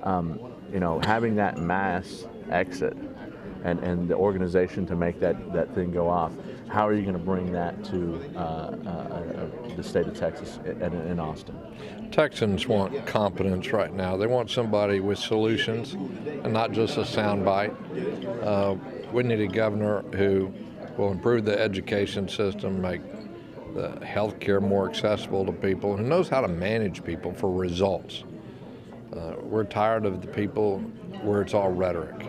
Having that mass exit and the organization to make that thing go off, how are you going to bring that to the state of Texas in Austin? Texans want competence right now. They want somebody with solutions and not just a soundbite. We need a governor who will improve the education system, make the health care more accessible to people, who knows how to manage people for results. We're tired of the people where it's all rhetoric.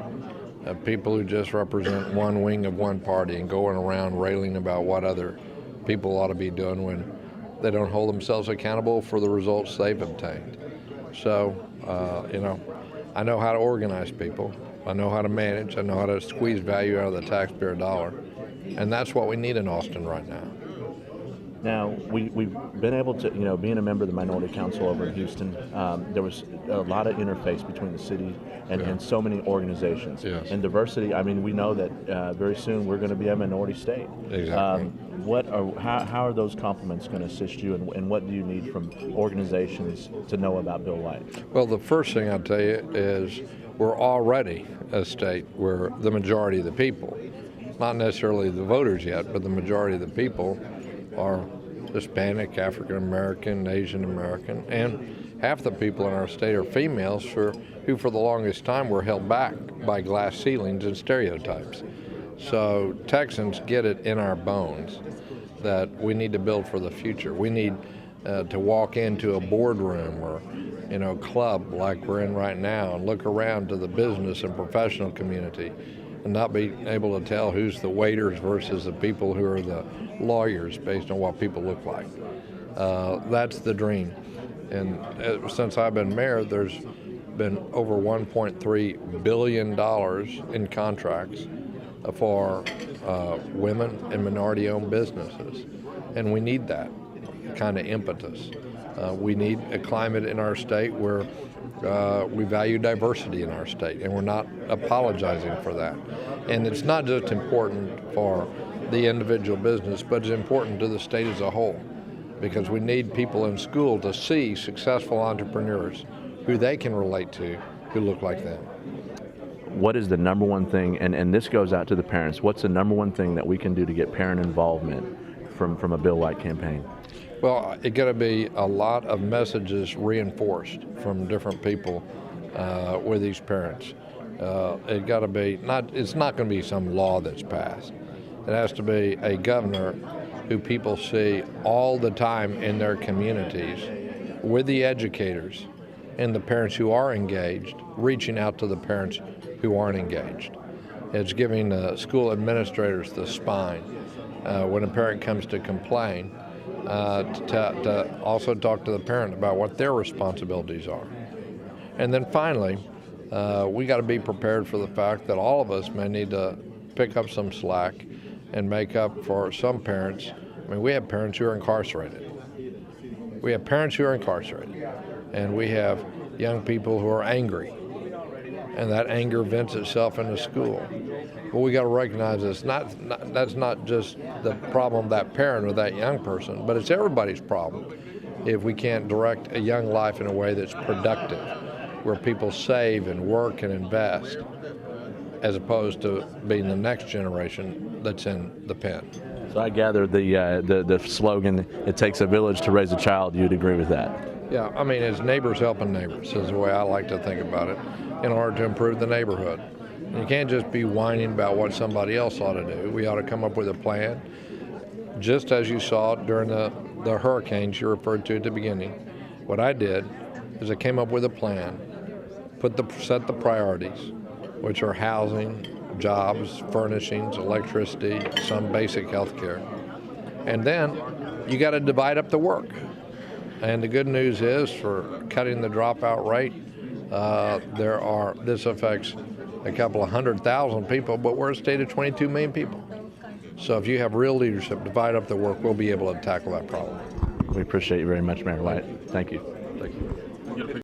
People who just represent one wing of one party and going around railing about what other people ought to be doing when they don't hold themselves accountable for the results they've obtained. So, I know how to organize people. I know how to manage. I know how to squeeze value out of the taxpayer dollar. And that's what we need in Austin right now. Now, we've been able to, being a member of the Minority Council over in Houston, there was a lot of interface between the city and so many organizations. Yes. And diversity, we know that very soon we're going to be a minority state. Exactly. How are those compliments going to assist you, and what do you need from organizations to know about Bill White? Well, the first thing I'll tell you is we're already a state where the majority of the people, not necessarily the voters yet, but the majority of the people are Hispanic, African American, Asian American, and half the people in our state are females who for the longest time were held back by glass ceilings and stereotypes. So Texans get it in our bones that we need to build for the future. We need to walk into a boardroom or club like we're in right now and look around to the business and professional community and not be able to tell who's the waiters versus the people who are the lawyers based on what people look like. That's the dream. And since I've been mayor, there's been over $1.3 billion in contracts for women and minority-owned businesses. And we need that kind of impetus. We need a climate in our state where we value diversity in our state, and we're not apologizing for that. And it's not just important for the individual business, but it's important to the state as a whole, because we need people in school to see successful entrepreneurs who they can relate to, who look like them. What is the number one thing, and this goes out to the parents, what's the number one thing that we can do to get parent involvement from a Bill White campaign? Well, it's got to be a lot of messages reinforced from different people with these parents. It's got to be it's not going to be some law that's passed. It has to be a governor who people see all the time in their communities with the educators and the parents who are engaged, reaching out to the parents who aren't engaged. It's giving the school administrators the spine when a parent comes to complain, to also talk to the parent about what their responsibilities are. And then finally, we got to be prepared for the fact that all of us may need to pick up some slack and make up for some parents. We have parents who are incarcerated. We have parents who are incarcerated, and we have young people who are angry, and that anger vents itself in the school. But we got to recognize that's not just the problem of that parent or that young person, but it's everybody's problem if we can't direct a young life in a way that's productive, where people save and work and invest, as opposed to being the next generation that's in the pen. So I gather the slogan, "It takes a village to raise a child," you'd agree with that? Yeah, it's neighbors helping neighbors is the way I like to think about it, in order to improve the neighborhood. You can't just be whining about what somebody else ought to do. We ought to come up with a plan, just as you saw during the hurricanes you referred to at the beginning. What I did is I came up with a plan, set the priorities, which are housing, jobs, furnishings, electricity, some basic health care. And then you got to divide up the work. And the good news is, for cutting the dropout rate, this affects a couple of 100,000 people, but we're a state of 22 million people. So if you have real leadership, divide up the work, we'll be able to tackle that problem. We appreciate you very much, Mayor White. Thank you. Thank you.